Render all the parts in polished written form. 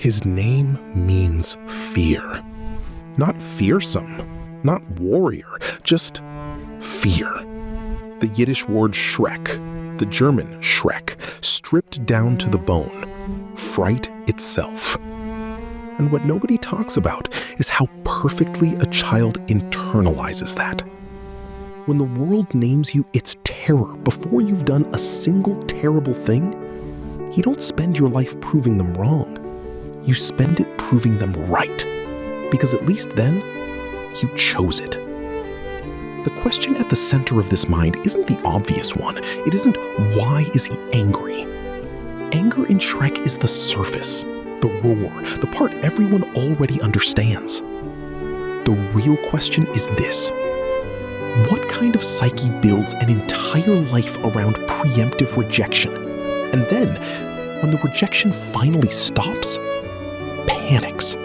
His name means fear. Not fearsome, not warrior, just fear. The Yiddish word Shrek, the German Schreck, stripped down to the bone. Fright itself. And what nobody talks about is how perfectly a child internalizes that. When the world names you its terror before you've done a single terrible thing, you don't spend your life proving them wrong. You spend it proving them right. Because at least then, you chose it. The question at the center of this mind isn't the obvious one. It isn't, why is he angry? Anger in Shrek is the surface, the roar, the part everyone already understands. The real question is this. What kind of psyche builds an entire life around preemptive rejection? And then, when the rejection finally stops, panics.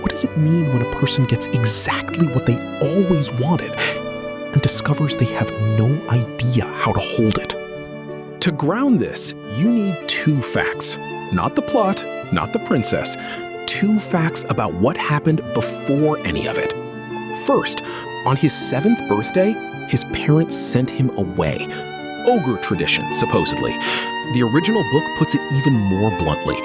What does it mean when a person gets exactly what they always wanted and discovers they have no idea how to hold it? To ground this, you need two facts. Not the plot, not the princess. Two facts about what happened before any of it. First, on his 7th birthday, his parents sent him away. Ogre tradition, supposedly. The original book puts it even more bluntly.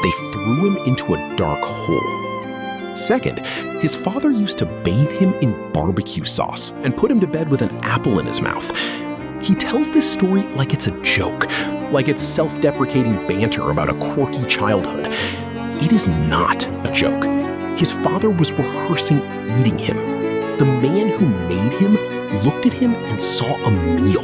They threw him into a dark hole. Second, his father used to bathe him in barbecue sauce and put him to bed with an apple in his mouth. He tells this story like it's a joke, like it's self-deprecating banter about a quirky childhood. It is not a joke. His father was rehearsing eating him. The man who made him looked at him and saw a meal.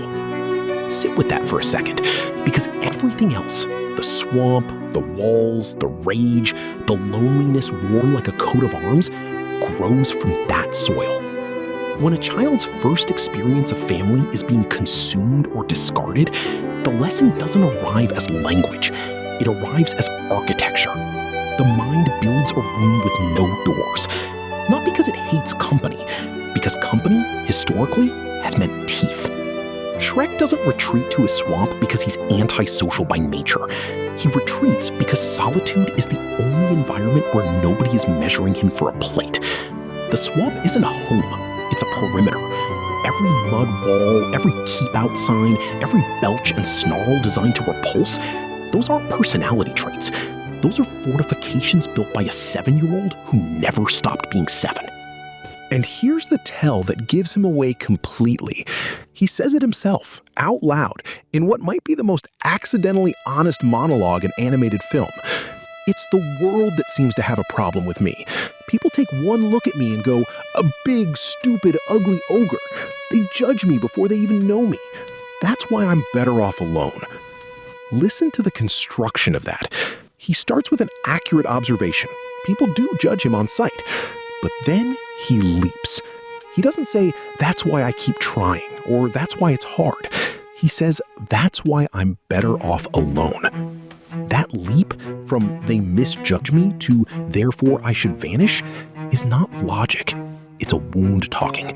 Sit with that for a second, because everything else, the swamp, the walls, the rage, the loneliness worn like a coat of arms, grows from that soil. When a child's first experience of family is being consumed or discarded, the lesson doesn't arrive as language. It arrives as architecture. The mind builds a room with no doors. Not because it hates company, because company, historically, has meant teeth. Shrek doesn't retreat to his swamp because he's antisocial by nature. He retreats because solitude is the only environment where nobody is measuring him for a plate. The swamp isn't a home, it's a perimeter. Every mud wall, every keep out sign, every belch and snarl designed to repulse, those aren't personality traits. Those are fortifications built by a 7-year-old who never stopped being 7. And here's the tell that gives him away completely. He says it himself, out loud, in what might be the most accidentally honest monologue in animated film. It's the world that seems to have a problem with me. People take one look at me and go, a big, stupid, ugly ogre. They judge me before they even know me. That's why I'm better off alone. Listen to the construction of that. He starts with an accurate observation. People do judge him on sight. But then he leaps. He doesn't say, that's why I keep trying, or that's why it's hard. He says, that's why I'm better off alone. That leap from they misjudge me to therefore I should vanish is not logic. It's a wound talking.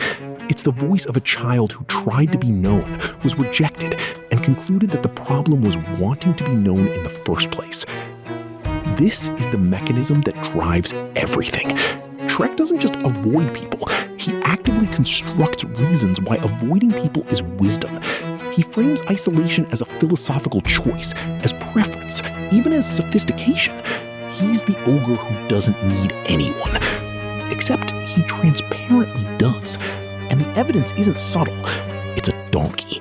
It's the voice of a child who tried to be known, was rejected, and concluded that the problem was wanting to be known in the first place. This is the mechanism that drives everything. Shrek doesn't just avoid people. He actively constructs reasons why avoiding people is wisdom. He frames isolation as a philosophical choice, as preference, even as sophistication. He's the ogre who doesn't need anyone. Except he transparently does. And the evidence isn't subtle. It's a donkey.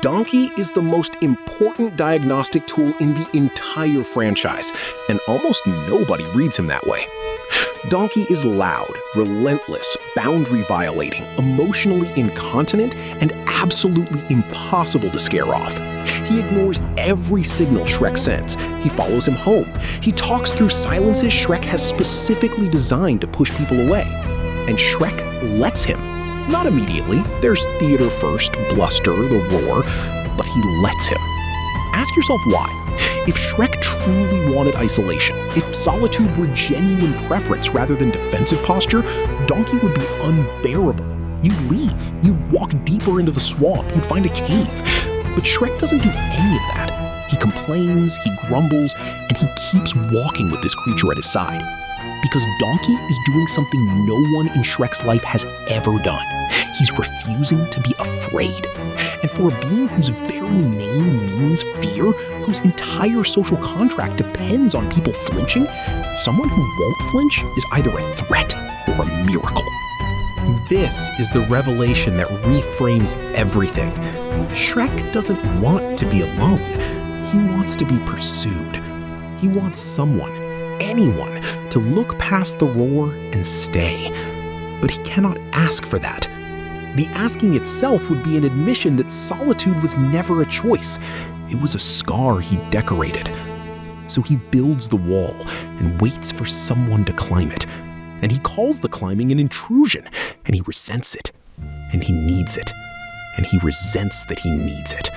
Donkey is the most important diagnostic tool in the entire franchise, and almost nobody reads him that way. Donkey is loud, relentless, boundary-violating, emotionally incontinent, and absolutely impossible to scare off. He ignores every signal Shrek sends. He follows him home. He talks through silences Shrek has specifically designed to push people away. And Shrek lets him. Not immediately. There's theater first, bluster, the roar, but he lets him. Ask yourself why. If Shrek truly wanted isolation, if solitude were genuine preference rather than defensive posture, Donkey would be unbearable. You'd leave. You'd walk deeper into the swamp. You'd find a cave. But Shrek doesn't do any of that. He complains, he grumbles, and he keeps walking with this creature at his side. Because Donkey is doing something no one in Shrek's life has ever done. He's refusing to be afraid. And for a being whose very name means fear, whose entire social contract depends on people flinching, someone who won't flinch is either a threat or a miracle. This is the revelation that reframes everything. Shrek doesn't want to be alone. He wants to be pursued. He wants someone, anyone, to look past the roar and stay. But he cannot ask for that. The asking itself would be an admission that solitude was never a choice. It was a scar he decorated. So he builds the wall and waits for someone to climb it. And he calls the climbing an intrusion, and he resents it, and he needs it, and he resents that he needs it.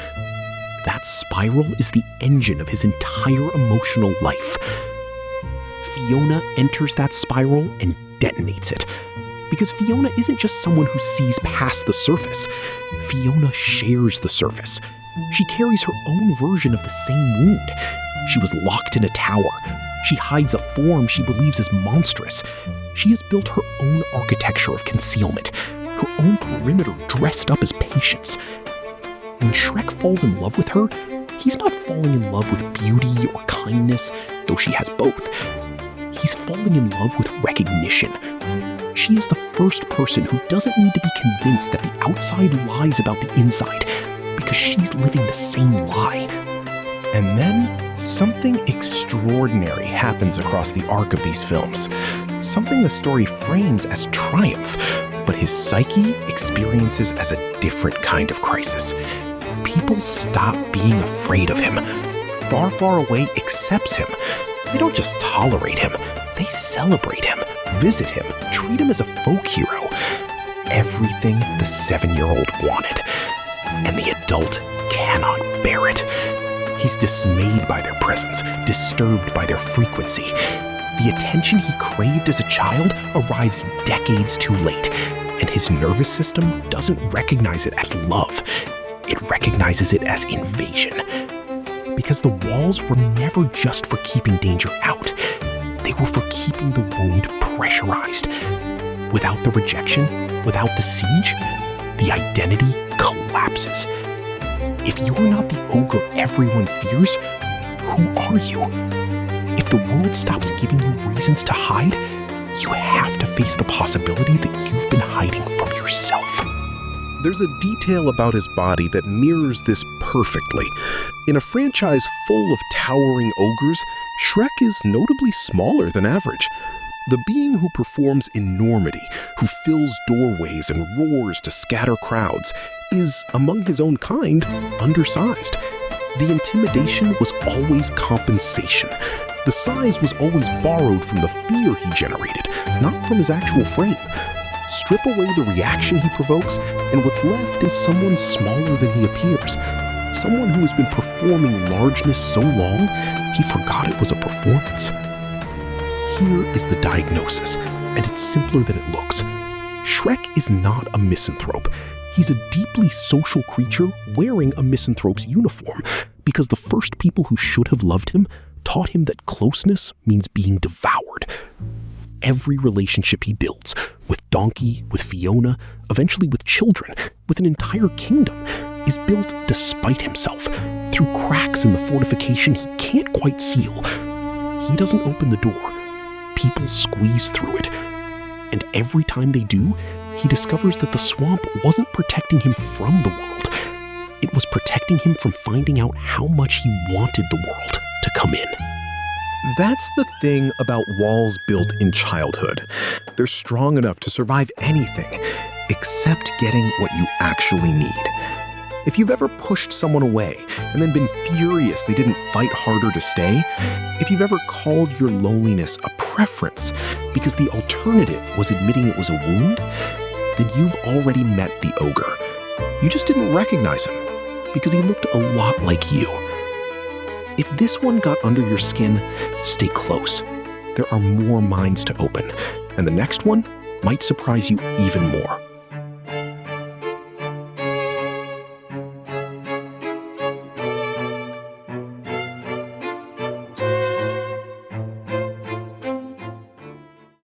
That spiral is the engine of his entire emotional life. Fiona enters that spiral and detonates it. Because Fiona isn't just someone who sees past the surface. Fiona shares the surface. She carries her own version of the same wound. She was locked in a tower. She hides a form she believes is monstrous. She has built her own architecture of concealment, her own perimeter dressed up as patience. When Shrek falls in love with her, he's not falling in love with beauty or kindness, though she has both. He's falling in love with recognition. She is the first person who doesn't need to be convinced that the outside lies about the inside, because she's living the same lie. And then something extraordinary happens across the arc of these films. Something the story frames as triumph, but his psyche experiences as a different kind of crisis. People stop being afraid of him. Far, Far Away accepts him. They don't just tolerate him, they celebrate him, visit him, treat him as a folk hero. Everything the 7-year-old wanted. And the adult cannot bear it. He's dismayed by their presence, disturbed by their frequency. The attention he craved as a child arrives decades too late, and his nervous system doesn't recognize it as love. It recognizes it as invasion. Because the walls were never just for keeping danger out. They were for keeping the wound pressurized. Without the rejection, without the siege, the identity collapses. If you're not the ogre everyone fears, who are you? If the world stops giving you reasons to hide, you have to face the possibility that you've been hiding from yourself. There's a detail about his body that mirrors this perfectly. In a franchise full of towering ogres, Shrek is notably smaller than average. The being who performs enormity, who fills doorways and roars to scatter crowds, is, among his own kind, undersized. The intimidation was always compensation. The size was always borrowed from the fear he generated, not from his actual frame. Strip away the reaction he provokes, and what's left is someone smaller than he appears. Someone who has been performing largeness so long, he forgot it was a performance. Here is the diagnosis, and it's simpler than it looks. Shrek is not a misanthrope. He's a deeply social creature wearing a misanthrope's uniform, because the first people who should have loved him taught him that closeness means being devoured. Every relationship he builds, with Donkey, with Fiona, eventually with children, with an entire kingdom, is built despite himself, through cracks in the fortification he can't quite seal. He doesn't open the door. People squeeze through it. And every time they do, he discovers that the swamp wasn't protecting him from the world. It was protecting him from finding out how much he wanted the world to come in. That's the thing about walls built in childhood. They're strong enough to survive anything, except getting what you actually need. If you've ever pushed someone away and then been furious they didn't fight harder to stay, if you've ever called your loneliness a preference because the alternative was admitting it was a wound, then you've already met the ogre. You just didn't recognize him because he looked a lot like you. If this one got under your skin, stay close. There are more minds to open, and the next one might surprise you even more.